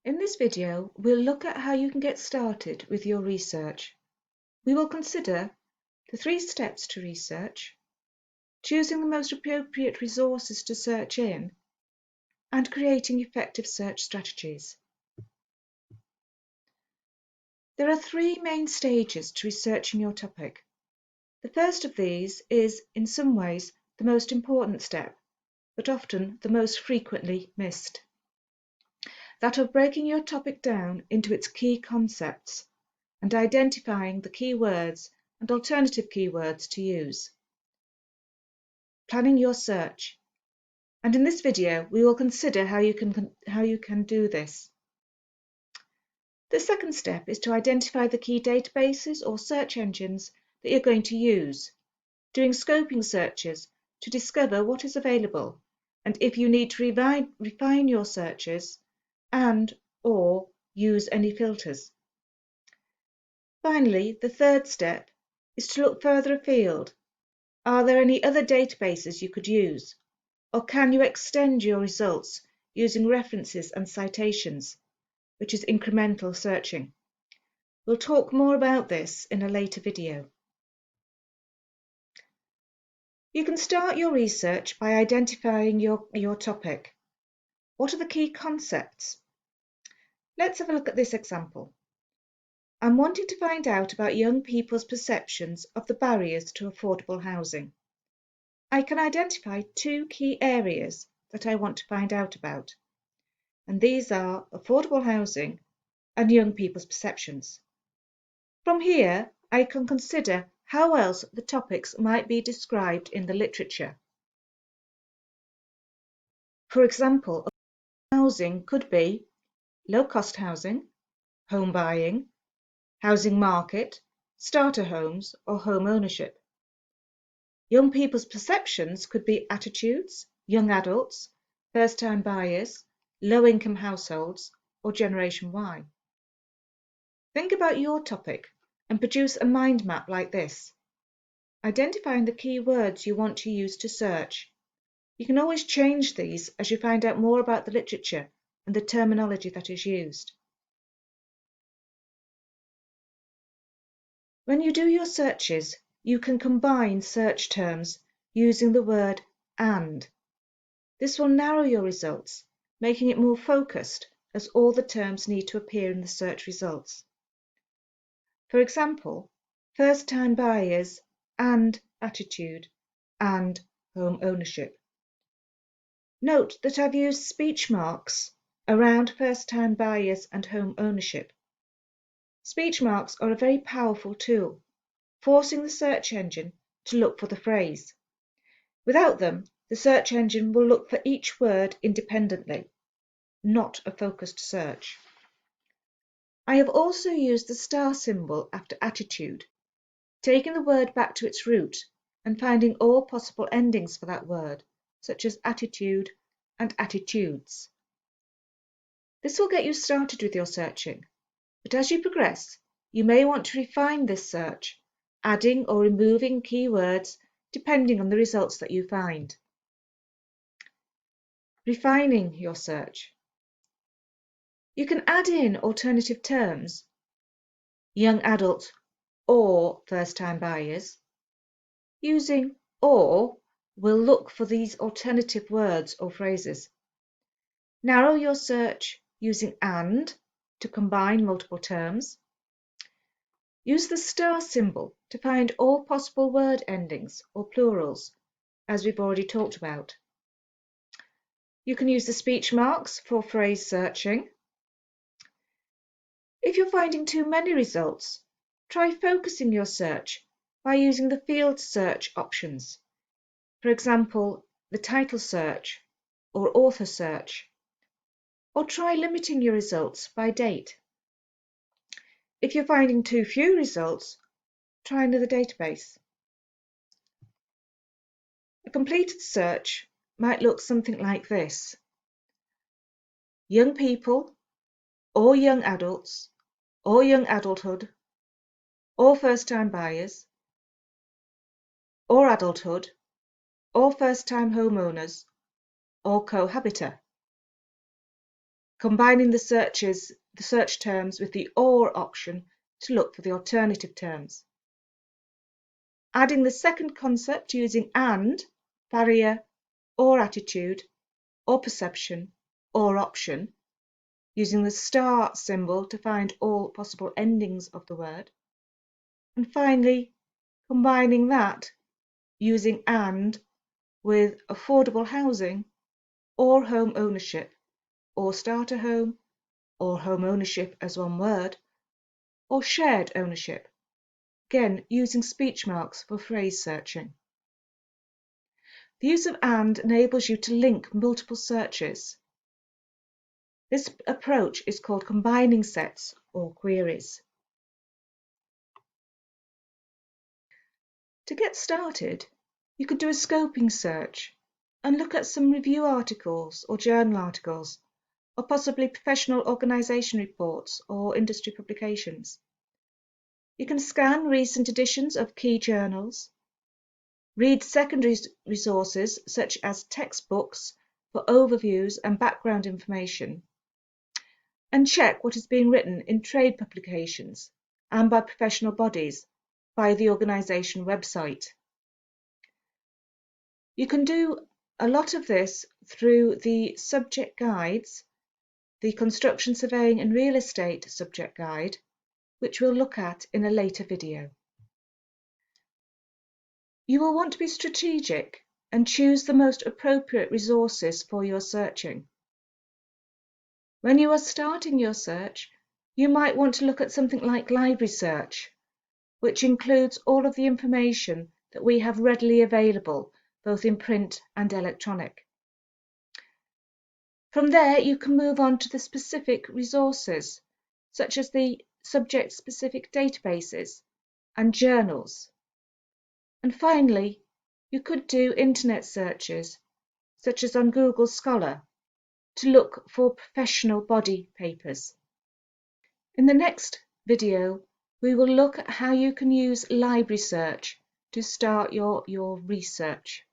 In this video, we'll look at how you can get started with your research. We will consider the 3 steps to research, choosing the most appropriate resources to search in, and creating effective search strategies. There are 3 main stages to researching your topic. The first of these is, in some ways, the most important step, but often the most frequently missed. That of breaking your topic down into its key concepts and identifying the key words and alternative keywords to use. Planning your search. And in this video, we will consider how you can do this. The second step is to identify the key databases or search engines that you're going to use, doing scoping searches to discover what is available and if you need to refine your searches and/or use any filters. Finally, the third step is to look further afield. Are there any other databases you could use? Or can you extend your results using references and citations, which is incremental searching? We'll talk more about this in a later video. You can start your research by identifying your topic. What are the key concepts? Let's have a look at this example. I'm wanting to find out about young people's perceptions of the barriers to affordable housing. I can identify 2 key areas that I want to find out about, and these are affordable housing and young people's perceptions. From here, I can consider how else the topics might be described in the literature. For example, housing could be low-cost housing, home buying, housing market, starter homes, or home ownership. Young people's perceptions could be attitudes, young adults, first-time buyers, low-income households, or Generation Y. Think about your topic and produce a mind map like this, identifying the key words you want to use to search. You can always change these as you find out more about the literature and the terminology that is used. When you do your searches, you can combine search terms using the word "and". This will narrow your results, making it more focused as all the terms need to appear in the search results. For example, first-time buyers and attitude and home ownership. Note that I've used speech marks around first-time buyers and home ownership. Speech marks are a very powerful tool, forcing the search engine to look for the phrase. Without them, the search engine will look for each word independently, not a focused search. I have also used the star symbol after attitude, taking the word back to its root and finding all possible endings for that word, such as attitude and attitudes. This will get you started with your searching, but as you progress, you may want to refine this search, adding or removing keywords depending on the results that you find. Refining your search. You can add in alternative terms, young adult or first-time buyers. Using "or" will look for these alternative words or phrases. Narrow your search using "and" to combine multiple terms. Use the star symbol to find all possible word endings or plurals, as we've already talked about. You can use the speech marks for phrase searching. If you're finding too many results, try focusing your search by using the field search options. For example, the title search or author search. Or try limiting your results by date. If you're finding too few results, try another database. A completed search might look something like this: young people, or young adults, or young adulthood, or first-time buyers, or adulthood, or first-time homeowners, or cohabiter. combining the search terms with the or option to look for the alternative terms. Adding the second concept using and, barrier, or attitude, or perception, or option, using the star symbol to find all possible endings of the word. And finally, combining that using and with affordable housing, or home ownership, or starter home, or home ownership as one word, or shared ownership, again using speech marks for phrase searching. The use of and enables you to link multiple searches. This approach is called combining sets or queries. To get started, you could do a scoping search and look at some review articles or journal articles, or possibly professional organisation reports or industry publications. You can scan recent editions of key journals, read secondary resources such as textbooks for overviews and background information, and check what is being written in trade publications and by professional bodies via the organisation website. You can do a lot of this through the subject guides, the Construction, Surveying and Real Estate subject guide, which we'll look at in a later video. You will want to be strategic and choose the most appropriate resources for your searching. When you are starting your search, you might want to look at something like library search, which includes all of the information that we have readily available, both in print and electronic. From there, you can move on to the specific resources, such as the subject-specific databases and journals. And finally, you could do internet searches, such as on Google Scholar, to look for professional body papers. In the next video, we will look at how you can use library search to start your research.